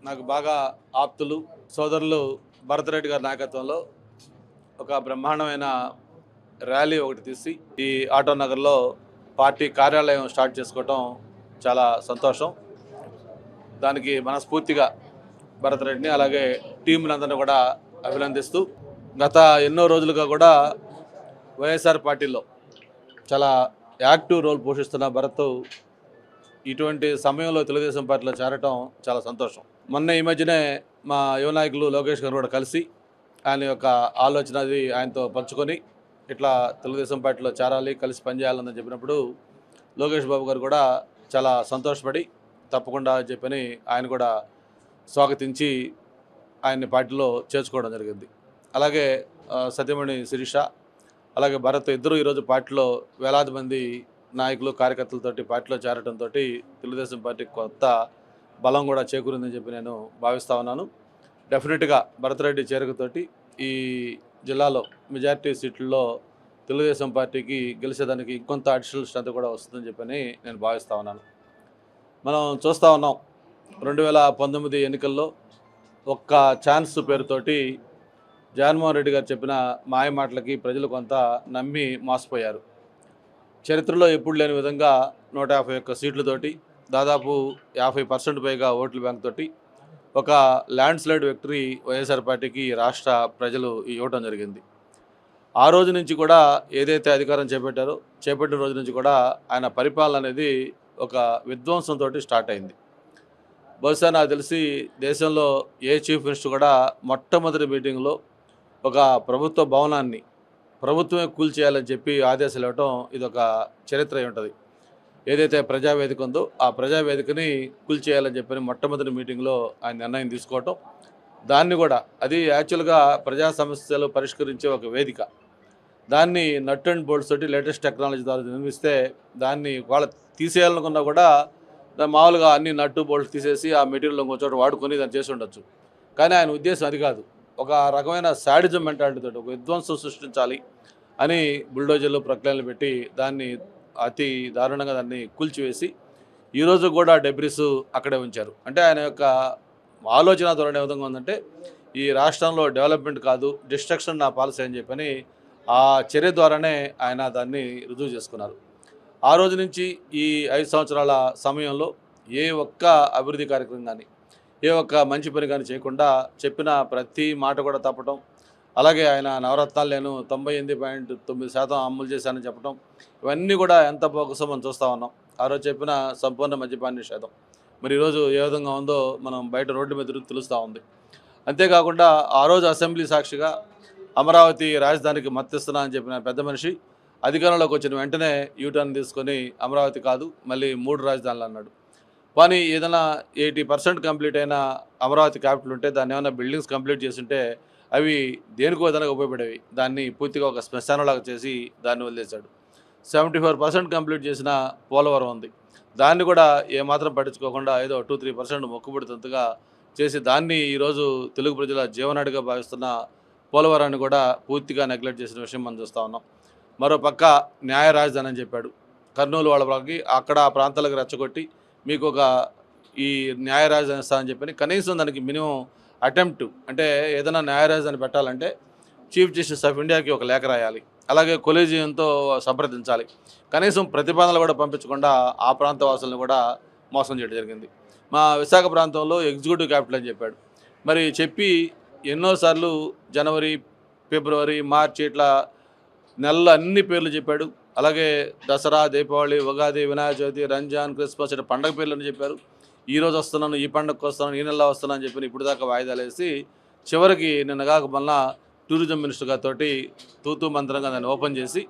నాకు బాగా ఆప్తులు సోదరులు భరత్ రెడ్డి గారి నాయకత్వంలో ఒక బ్రహ్మాండమైన ర్యాలీ ఒకటి తీసి ఈ ఆటో నగర్లో పార్టీ కార్యాలయం స్టార్ట్ చేసుకోవటం చాలా సంతోషం. దానికి మనస్ఫూర్తిగా భరత్ రెడ్డిని అలాగే టీంలందరినీ కూడా అభినందిస్తూ గత ఎన్నో రోజులుగా కూడా వైఎస్ఆర్ పార్టీలో చాలా యాక్టివ్ రోల్ పోషిస్తున్న భరత్ ఇటువంటి సమయంలో తెలుగుదేశం పార్టీలో చేరటం చాలా సంతోషం. మొన్న ఈ మధ్యనే మా యువ నాయకులు లోకేష్ గారు కూడా కలిసి ఆయన యొక్క ఆలోచన అది ఆయనతో పంచుకొని ఇట్లా తెలుగుదేశం పార్టీలో చేరాలి, కలిసి పనిచేయాలని చెప్పినప్పుడు లోకేష్ బాబు గారు కూడా చాలా సంతోషపడి తప్పకుండా చెప్పని ఆయన కూడా స్వాగతించి ఆయన్ని పార్టీలో చేర్చుకోవడం జరిగింది. అలాగే సత్యమణి శిరీష అలాగే భరత్ ఇద్దరు ఈరోజు పార్టీలో వేలాది మంది నాయకులు కార్యకర్తలతోటి పార్టీలో చేరడంతో తెలుగుదేశం పార్టీ కొత్త బలం కూడా చేకూరిందని చెప్పి నేను భావిస్తూ ఉన్నాను. డెఫినెట్గా భరత్ రెడ్డి చేరికతోటి ఈ జిల్లాలో మెజారిటీ సీట్లలో తెలుగుదేశం పార్టీకి గెలిచేదానికి ఇంకొంత అడిషనల్ స్ట్రెంత్ కూడా వస్తుందని చెప్పని నేను భావిస్తూ ఉన్నాను. మనం చూస్తూ ఉన్నాం 2019 ఎన్నికల్లో ఒక్క ఛాన్స్ పేరుతోటి జగన్మోహన్ రెడ్డి గారు చెప్పిన మాయ మాటలకి ప్రజలు కొంత నమ్మి మోసపోయారు. చరిత్రలో ఎప్పుడు లేని విధంగా 151 సీట్లతోటి దాదాపు 50% పైగా ఓట్ల బ్యాంక్ తోటి ఒక ల్యాండ్ స్లైడ్ విక్టరీ వైఎస్ఆర్ పార్టీకి రాష్ట్ర ప్రజలు ఇవ్వడం జరిగింది. ఆ రోజు నుంచి కూడా ఏదైతే అధికారం చేపట్టిన రోజు నుంచి కూడా ఆయన పరిపాలన అనేది ఒక విధ్వంసంతో స్టార్ట్ అయింది. బహుశా నాకు తెలిసి దేశంలో ఏ చీఫ్ మినిస్టర్ కూడా మొట్టమొదటి మీటింగ్లో ఒక ప్రభుత్వ భవనాన్ని ప్రభుత్వమే కూల్చేయాలని చెప్పి ఆదేశాలు ఇవ్వటం ఇదొక చరిత్ర అయి ఉంటుంది. ఏదైతే ప్రజావేదిక ఉందో ఆ ప్రజావేదికని కూల్చేయాలని చెప్పి మొట్టమొదటి మీటింగ్లో ఆయన నిర్ణయం తీసుకోవటం, దాన్ని కూడా అది యాక్చువల్గా ప్రజా సమస్యలు పరిష్కరించే ఒక వేదిక, దాన్ని నట్ అండ్ బోల్ట్స్ తోటి లేటెస్ట్ టెక్నాలజీ ద్వారా నిర్మిస్తే దాన్ని వాళ్ళు తీసేయాలనుకున్నా కూడా మామూలుగా అన్ని నట్టు బోల్ట్స్ తీసేసి ఆ మెటీరియల్ ఇంకో చోట వాడుకొని దాన్ని చేసి ఉండొచ్చు. కానీ ఆయన ఉద్దేశం అది కాదు. ఒక రకమైన శాడిజం మెంటాలిటీతో ఒక విధ్వంసం సృష్టించాలి అని బుల్డోజర్లు ప్రక్రియలు పెట్టి దాన్ని అతి దారుణంగా దాన్ని కూల్చివేసి ఈరోజు కూడా డెబ్రిస్ అక్కడే ఉంచారు. అంటే ఆయన యొక్క ఆలోచన ధోరణి ఏ విధంగా ఉందంటే ఈ రాష్ట్రంలో డెవలప్మెంట్ కాదు డిస్ట్రక్షన్ నా పాలసీ అని చెప్పని ఆ చర్య ద్వారానే ఆయన దాన్ని రుజువు చేసుకున్నారు. ఆ రోజు నుంచి ఈ 5 సంవత్సరాల సమయంలో ఏ ఒక్క అభివృద్ధి కార్యక్రమం కానీ ఏ ఒక్క మంచి పని కానీ చేయకుండా చెప్పిన ప్రతి మాట కూడా తప్పటం, అలాగే ఆయన నవరత్నాలు నేను 98.9% అమలు చేశానని చెప్పడం, ఇవన్నీ కూడా ఎంత బోగసో మనం చూస్తూ ఉన్నాం. ఆ రోజు చెప్పిన సంపూర్ణ మద్యపాన నిషేధం మరి ఈరోజు ఏ విధంగా ఉందో మనం బయట రోడ్డు మీద తిరిగి తెలుస్తూ ఉంది. అంతేకాకుండా ఆ రోజు అసెంబ్లీ సాక్షిగా అమరావతి రాజధానికి మద్దతిస్తున్నా అని చెప్పిన పెద్ద మనిషి అధికారంలోకి వచ్చిన వెంటనే యూటర్న్ తీసుకొని అమరావతి కాదు మళ్ళీ 3 రాజధానులు అన్నాడు. కానీ ఏదైనా 80% కంప్లీట్ అయిన అమరావతి క్యాపిటల్ ఉంటే దాన్ని ఏమైనా బిల్డింగ్స్ కంప్లీట్ చేస్తుంటే అవి దేనికో విధంగా ఉపయోగపడేవి. దాన్ని పూర్తిగా ఒక శ్మశానంలాగా చేసి దాన్ని వదిలేశాడు. 74% కంప్లీట్ చేసిన పోలవరం ఉంది, దాన్ని కూడా ఏమాత్రం పట్టించుకోకుండా ఏదో 2-3% మొక్కుబడితంతగా చేసి దాన్ని ఈరోజు తెలుగు ప్రజల జీవనాడిగా భావిస్తున్న పోలవరాన్ని కూడా పూర్తిగా నెగ్లెక్ట్ చేసిన విషయం మనం చూస్తూ ఉన్నాం. మరో పక్క న్యాయ రాజధాని అని చెప్పాడు. కర్నూలు వాళ్ళకి అక్కడ ఆ ప్రాంతాలకు రెచ్చగొట్టి మీకు ఒక ఈ న్యాయ రాజధాని ఇస్తానని చెప్పని కనీసం దానికి మినిమం అటెంప్ట్ అంటే ఏదైనా న్యాయ రాజధాని పెట్టాలంటే చీఫ్ జస్టిస్ ఆఫ్ ఇండియాకి ఒక లేఖ రాయాలి, అలాగే కొలీజియంతో సంప్రదించాలి. కనీసం ప్రతిపాదనలు కూడా పంపించకుండా ఆ ప్రాంత వాసులను కూడా మోసం చేయడం జరిగింది. మా విశాఖ ప్రాంతంలో ఎగ్జిక్యూటివ్ క్యాపిటల్ అని చెప్పాడు. మరి చెప్పి ఎన్నోసార్లు జనవరి, ఫిబ్రవరి, మార్చి ఇట్లా నెలలు అన్ని పేర్లు చెప్పాడు. అలాగే దసరా, దీపావళి, ఉగాది, వినాయక చవితి, రంజాన్, క్రిస్మస్ ఇట్లా పండగ పేర్లని చెప్పారు. ఈరోజు వస్తున్నాను, ఈ పండగకు వస్తున్నాను, ఈ నెలలో వస్తున్నాను అని చెప్పి ఇప్పుడు దాకా వాయిదాలు వేసి చివరికి నిన్న కాక మళ్ళా టూరిజం మినిస్టర్ గారితో తూతూ మంత్రంగా దాన్ని ఓపెన్ చేసి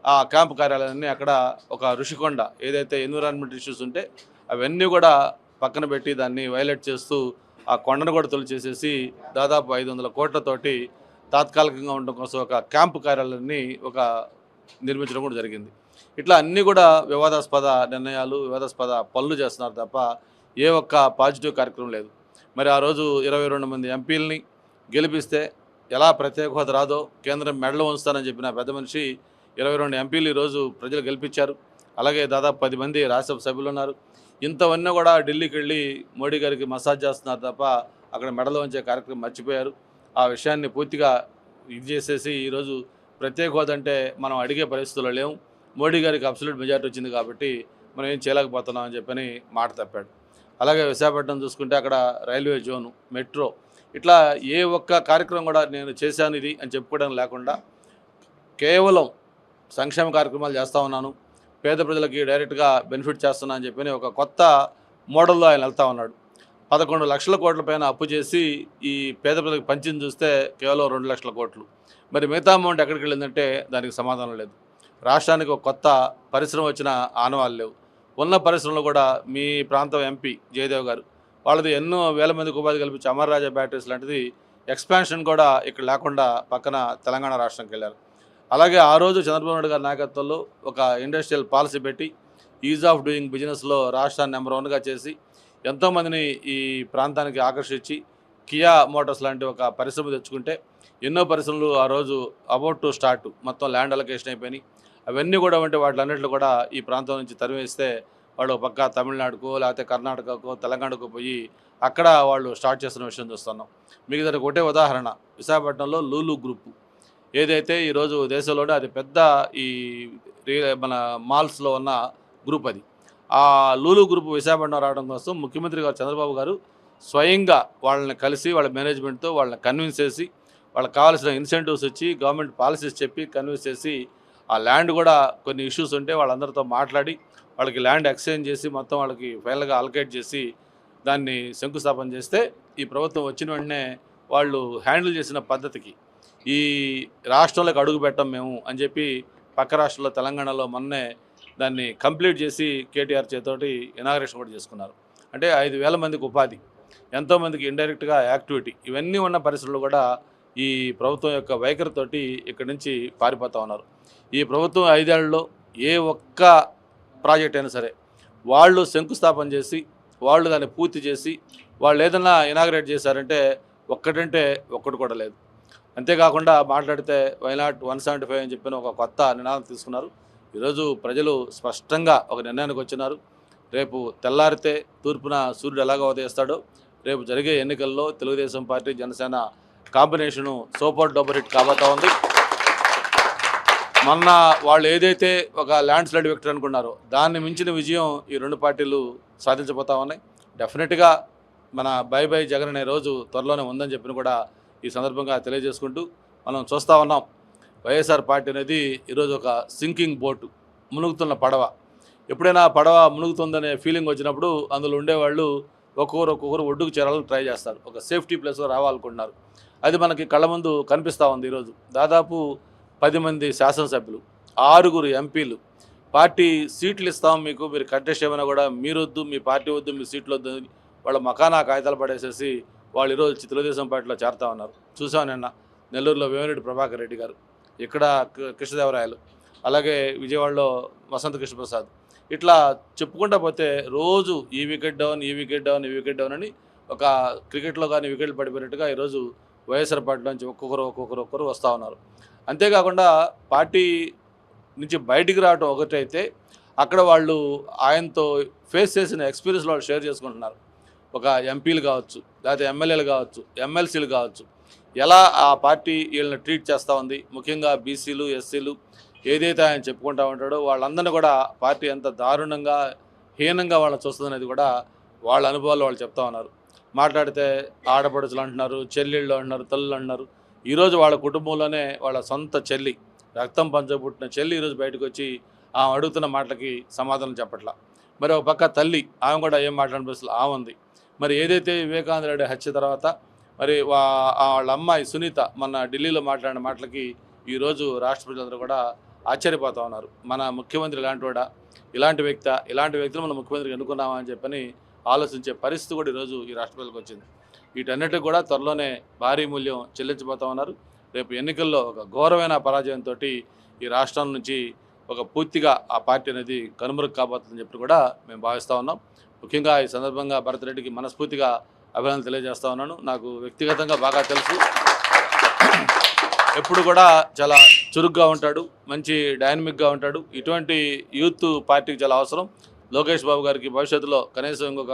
ఆ క్యాంపు కార్యాలయాన్ని అక్కడ ఒక ఋషికొండ ఏదైతే ఎన్విరాన్మెంట్ ఇష్యూస్ ఉంటే అవన్నీ కూడా పక్కన పెట్టి దాన్ని వైలేట్ చేస్తూ ఆ కొండను కూడా తొలిచేసేసి దాదాపు 500 కోట్లతోటి తాత్కాలికంగా ఉండడం కోసం ఒక క్యాంపు కార్యాలయాన్ని ఒక నిర్మించడం కూడా జరిగింది. ఇట్లా అన్నీ కూడా వివాదాస్పద నిర్ణయాలు, వివాదాస్పద పనులు చేస్తున్నారు తప్ప ఏ ఒక్క పాజిటివ్ కార్యక్రమం లేదు. మరి ఆ రోజు 22 మంది ఎంపీలని గెలిపిస్తే ఎలా ప్రత్యేక హోదా రాదో కేంద్రం మెడలో ఉంచుతానని చెప్పిన పెద్ద మనిషి 22 ఎంపీలు ఈరోజు ప్రజలు గెలిపించారు. అలాగే దాదాపు 10 మంది రాజ్యసభ సభ్యులు ఉన్నారు. ఇంతవన్నీ కూడా ఢిల్లీకి వెళ్ళి మోడీ గారికి మసాజ్ చేస్తున్నారు తప్ప అక్కడ మెడలో ఉంచే కార్యక్రమం మర్చిపోయారు. ఆ విషయాన్ని పూర్తిగా ఇది చేసేసి ఈరోజు ప్రత్యేక హోదా అంటే మనం అడిగే పరిస్థితుల్లో లేవు. మోడీ గారికి అబ్సల్యూట్ మెజారిటీ వచ్చింది కాబట్టి మనం ఏం చేయలేకపోతున్నాం అని చెప్పని మాట తప్పాడు. అలాగే విశాఖపట్నం చూసుకుంటే అక్కడ రైల్వే జోను, మెట్రో, ఇట్లా ఏ ఒక్క కార్యక్రమం కూడా నేను చేశాను ఇది అని చెప్పుకోవడం లేకుండా కేవలం సంక్షేమ కార్యక్రమాలు చేస్తూ ఉన్నాను, పేద ప్రజలకి డైరెక్ట్గా బెనిఫిట్ చేస్తున్నా అని చెప్పి ఒక కొత్త మోడల్లో ఆయన వెళ్తూ ఉన్నాడు. 11 లక్షల కోట్ల పైన అప్పు చేసి ఈ పేద ప్రజలకు పంచింది చూస్తే కేవలం 2 లక్షల కోట్లు. మరి మిగతా అమౌంట్ ఎక్కడికి వెళ్ళిందంటే దానికి సమాధానం లేదు. రాష్ట్రానికి ఒక కొత్త పరిశ్రమ వచ్చిన ఆనవాళ్ళు లేవు. ఉన్న పరిశ్రమలు కూడా మీ ప్రాంతం ఎంపీ జయదేవ్ గారు వాళ్ళది ఎన్నో వేల మందికి ఉపాధి కల్పించి అమర్ రాజా బ్యాటరీస్ లాంటిది ఎక్స్పాన్షన్ కూడా ఇక్కడ లేకుండా పక్కన తెలంగాణ రాష్ట్రంకి వెళ్ళారు. అలాగే ఆ రోజు చంద్రబాబు నాయుడు గారి నాయకత్వంలో ఒక ఇండస్ట్రియల్ పాలసీ పెట్టి ఈజ్ ఆఫ్ డూయింగ్ బిజినెస్లో రాష్ట్రాన్ని నెంబర్ 1గా చేసి ఎంతోమందిని ఈ ప్రాంతానికి ఆకర్షించి కియా మోటార్స్ లాంటి ఒక పరిశ్రమ తెచ్చుకుంటే ఎన్నో పరిశ్రమలు ఆ రోజు అబౌట్ టు స్టార్ట్ మొత్తం ల్యాండ్ అలొకేషన్ అయిపోయినాయి. అవన్నీ కూడా అంటే వాటిలన్నింటిలో కూడా ఈ ప్రాంతం నుంచి తరివేస్తే వాళ్ళు పక్క తమిళనాడుకో లేకపోతే కర్ణాటకకో తెలంగాణకో పోయి అక్కడ వాళ్ళు స్టార్ట్ చేస్తున్న విషయం చూస్తున్నాం. మీకు దానికి ఒకటే ఉదాహరణ, విశాఖపట్నంలో లూలు గ్రూపు ఏదైతే ఈరోజు దేశంలోనే అది పెద్ద ఈ మన మాల్స్లో ఉన్న గ్రూప్ అది. ఆ లూలు గ్రూప్ విశాఖపట్నం రావడం కోసం ముఖ్యమంత్రి గారు చంద్రబాబు గారు స్వయంగా వాళ్ళని కలిసి వాళ్ళ మేనేజ్మెంట్తో వాళ్ళని కన్విన్స్ చేసి వాళ్ళకి కావాల్సిన ఇన్సెంటివ్స్ ఇచ్చి గవర్నమెంట్ పాలసీస్ చెప్పి కన్విన్స్ చేసి ఆ ల్యాండ్ కూడా కొన్ని ఇష్యూస్ ఉంటే వాళ్ళందరితో మాట్లాడి వాళ్ళకి ల్యాండ్ ఎక్స్చేంజ్ చేసి మొత్తం వాళ్ళకి ఫైనల్గా అలొకేట్ చేసి దాన్ని శంకుస్థాపన చేస్తే ఈ ప్రభుత్వం వచ్చిన వెంటనే వాళ్ళు హ్యాండిల్ చేసిన పద్ధతికి ఈ రాష్ట్రంలోకి అడుగు పెట్టం మేము అని చెప్పి పక్క రాష్ట్రంలో తెలంగాణలో మొన్నే దాన్ని కంప్లీట్ చేసి కేటీఆర్ చేతోటి ఇనాగ్రేషన్ కూడా చేసుకున్నారు. అంటే 5,000 మందికి ఉపాధి, ఎంతోమందికి ఇండైరెక్ట్గా యాక్టివిటీ, ఇవన్నీ ఉన్న పరిస్థితుల్లో కూడా ఈ ప్రభుత్వం యొక్క వైఖరితోటి ఇక్కడి నుంచి పారిపోతూ ఉన్నారు. ఈ ప్రభుత్వం 5 ఏళ్లలో ఏ ఒక్క ప్రాజెక్ట్ అయినా సరే వాళ్ళు శంకుస్థాపన చేసి వాళ్ళు దాన్ని పూర్తి చేసి వాళ్ళు ఏదైనా ఇనాగ్రేట్ చేశారంటే ఒక్కటంటే ఒక్కటి కూడా లేదు. అంతేకాకుండా మాట్లాడితే వైనాట్ 175 అని చెప్పిన ఒక కొత్త నినాదం తీసుకున్నారు. ఈరోజు ప్రజలు స్పష్టంగా ఒక నిర్ణయానికి వచ్చినారు. రేపు తెల్లారితే తూర్పున సూర్యుడు ఎలాగ ఉదయిస్తాడో రేపు జరిగే ఎన్నికల్లో Telugu Desam party Janasena combination super duper hit కాబోతా ఉంది. మొన్న వాళ్ళు ఏదైతే ఒక ల్యాండ్ స్లైడ్ విక్టరీ అనుకున్నారో దాన్ని మించిన విజయం ఈ రెండు పార్టీలు సాధించబోతా ఉన్నాయి. డెఫినెట్గా మన బై బై జగన్ అనే రోజు త్వరలోనే ఉందని చెప్పిన కూడా ఈ సందర్భంగా తెలియజేసుకుంటూ మనం చూస్తూ ఉన్నాం. వైఎస్ఆర్ పార్టీ అనేది ఈరోజు ఒక సింకింగ్ బోటు, మునుగుతున్న పడవ. ఎప్పుడైనా పడవ మునుగుతుందనే ఫీలింగ్ వచ్చినప్పుడు అందులో ఉండేవాళ్ళు ఒక్కొక్కరు ఒడ్డుకు చేరాలని ట్రై చేస్తారు, ఒక సేఫ్టీ ప్లేస్లో రావాలనుకుంటున్నారు. అది మనకి కళ్ళ ముందు కనిపిస్తూ ఉంది. ఈరోజు దాదాపు 10 మంది శాసనసభ్యులు, 6 ఎంపీలు పార్టీ సీట్లు ఇస్తాం మీకు, మీరు కంటెస్ట్ ఏమైనా కూడా మీరొద్దు, మీ పార్టీ వద్దు, మీ సీట్లు వద్దు అని వాళ్ళ మకానా కాగితాలు పడేసేసి వాళ్ళు ఈరోజు తెలుగుదేశం పార్టీలో చేరుతా ఉన్నారు. చూసాం నిన్న నెల్లూరులో వేమిరెడ్డి ప్రభాకర్ రెడ్డి గారు, ఇక్కడ కృష్ణదేవరాయలు, అలాగే విజయవాడలో వసంత కృష్ణప్రసాద్, ఇట్లా చెప్పుకుంటా పోతే రోజు ఈ వికెట్ డౌన్, ఈ వికెట్ డౌన్, ఈ వికెట్ డౌన్ అని ఒక క్రికెట్లో కానీ వికెట్లు పడిపోయినట్టుగా ఈరోజు వైఎస్ఆర్ పార్టీ నుంచి ఒక్కొక్కరు వస్తూ ఉన్నారు. అంతేకాకుండా పార్టీ నుంచి బయటికి రావడం ఒకటైతే అక్కడ వాళ్ళు ఆయనతో ఫేస్ చేసిన ఎక్స్పీరియన్స్ వాళ్ళు షేర్ చేసుకుంటున్నారు. ఒక ఎంపీలు కావచ్చు, లేకపోతే ఎమ్మెల్యేలు కావచ్చు, ఎమ్మెల్సీలు కావచ్చు, ఎలా ఆ పార్టీ వీళ్ళని ట్రీట్ చేస్తూ ఉంది. ముఖ్యంగా బీసీలు, ఎస్సీలు ఏదైతే ఆయన చెప్పుకుంటూ ఉంటాడో వాళ్ళందరినీ కూడా పార్టీ ఎంత దారుణంగా, హీనంగా వాళ్ళని చూస్తుందనేది కూడా వాళ్ళ అనుభవాలు వాళ్ళు చెప్తా ఉన్నారు. మాట్లాడితే ఆడపడుచులు అంటున్నారు, చెల్లెళ్ళు అంటున్నారు, తల్లులు అంటున్నారు. ఈరోజు వాళ్ళ కుటుంబంలోనే వాళ్ళ సొంత చెల్లి, రక్తం పంచబుట్టిన చెల్లి ఈరోజు బయటకు వచ్చి ఆమె అడుగుతున్న మాటలకి సమాధానం చెప్పట్లా. మరి ఒక పక్క తల్లి, ఆమె కూడా ఏం మాట్లాడిన పరిస్థితులు ఆమె ఉంది. మరి ఏదైతే వివేకానంద రెడ్డి హత్య తర్వాత మరి వాళ్ళ అమ్మాయి సునీత మొన్న ఢిల్లీలో మాట్లాడిన మాటలకి ఈరోజు రాష్ట్ర ప్రజలందరూ కూడా ఆశ్చర్యపోతూ ఉన్నారు. మన ముఖ్యమంత్రి ఇలాంటి వ్యక్తులు మన ముఖ్యమంత్రికి ఎన్నుకున్నామా అని చెప్పని ఆలోచించే పరిస్థితి కూడా ఈరోజు ఈ రాష్ట్ర ప్రజలకు వచ్చింది. వీటన్నిటికి కూడా త్వరలోనే భారీ మూల్యం చెల్లించబోతూ ఉన్నారు. రేపు ఎన్నికల్లో ఒక ఘోరమైన పరాజయంతో ఈ రాష్ట్రం నుంచి ఒక పూర్తిగా ఆ పార్టీ అనేది కనుమరుగు కాబోతుందని చెప్పి కూడా మేము భావిస్తూ ఉన్నాం. ముఖ్యంగా ఈ సందర్భంగా భరత్ రెడ్డికి మనస్ఫూర్తిగా అభినందనలు తెలియజేస్తూ ఉన్నాను. నాకు వ్యక్తిగతంగా బాగా తెలుసు, ఎప్పుడు కూడా చాలా చురుగ్గా ఉంటాడు, మంచి డైనమిక్గా ఉంటాడు. ఇటువంటి యూత్ పార్టీకి చాలా అవసరం. లోకేష్ బాబు గారికి భవిష్యత్తులో కనీసం ఇంకొక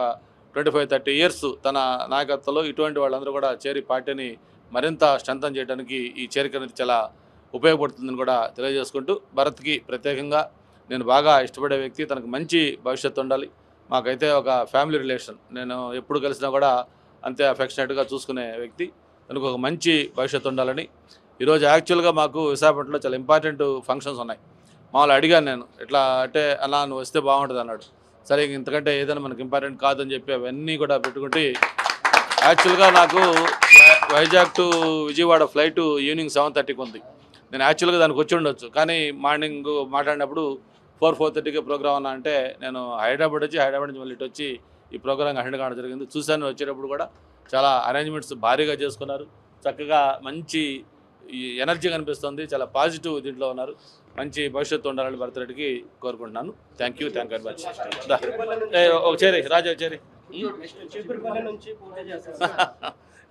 25-30 ఇయర్స్ తన నాయకత్వంలో ఇటువంటి వాళ్ళందరూ కూడా చేరి పార్టీని మరింత స్ట్రెంథన్ చేయడానికి ఈ చేరిక అనేది చాలా ఉపయోగపడుతుందని కూడా తెలియజేసుకుంటూ, భరత్కి ప్రత్యేకంగా నేను బాగా ఇష్టపడే వ్యక్తి, తనకు మంచి భవిష్యత్తు ఉండాలి. మాకైతే ఒక ఫ్యామిలీ రిలేషన్, నేను ఎప్పుడు కలిసినా కూడా అంతే అఫెక్షనేట్గా చూసుకునే వ్యక్తి. తనకు ఒక మంచి భవిష్యత్తు ఉండాలని. ఈరోజు యాక్చువల్గా మాకు విశాఖపట్నంలో చాలా ఇంపార్టెంట్ ఫంక్షన్స్ ఉన్నాయి. మామూలు అడిగాను నేను, ఎట్లా అంటే అలా నువ్వు వస్తే బాగుంటుంది అన్నాడు. సరే ఇంతకంటే ఏదైనా మనకు ఇంపార్టెంట్ కాదని చెప్పి అవన్నీ కూడా పెట్టుకుంటే, యాక్చువల్గా నాకు Vizag to Vijayawada flight evening 7:30కి ఉంది. నేను యాక్చువల్గా దానికి వచ్చి ఉండొచ్చు, కానీ మార్నింగ్ మాట్లాడినప్పుడు 4-4:30కి ప్రోగ్రామ్ అన్నా అంటే నేను హైదరాబాద్ నుంచి మళ్ళీ ఇటు వచ్చి ఈ ప్రోగ్రామ్ అటెండ్ కావడం జరిగింది. చూశాను, వచ్చేటప్పుడు కూడా చాలా అరేంజ్మెంట్స్ భారీగా చేసుకున్నారు. చక్కగా మంచి ఎనర్జీ కనిపిస్తుంది, చాలా పాజిటివ్ దీంట్లో ఉన్నారు. మంచి భవిష్యత్తు ఉండాలని భరతరెడ్డికి కోరుకుంటున్నాను. Thank you very much. ఒక చేరి రాజా చేరి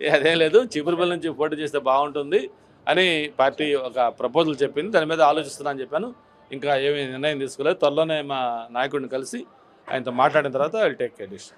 అదేం లేదు, చీపురుపల్లి నుంచి పోటీ చేస్తే బాగుంటుంది అని పార్టీ ఒక ప్రపోజల్ చెప్పింది. దాని మీద ఆలోచిస్తున్నా అని చెప్పాను. ఇంకా ఏమీ నిర్ణయం తీసుకోలేదు. త్వరలోనే మా నాయకుడిని కలిసి ఆయనతో మాట్లాడిన తర్వాత ఐ విల్ టేక్ కేర్.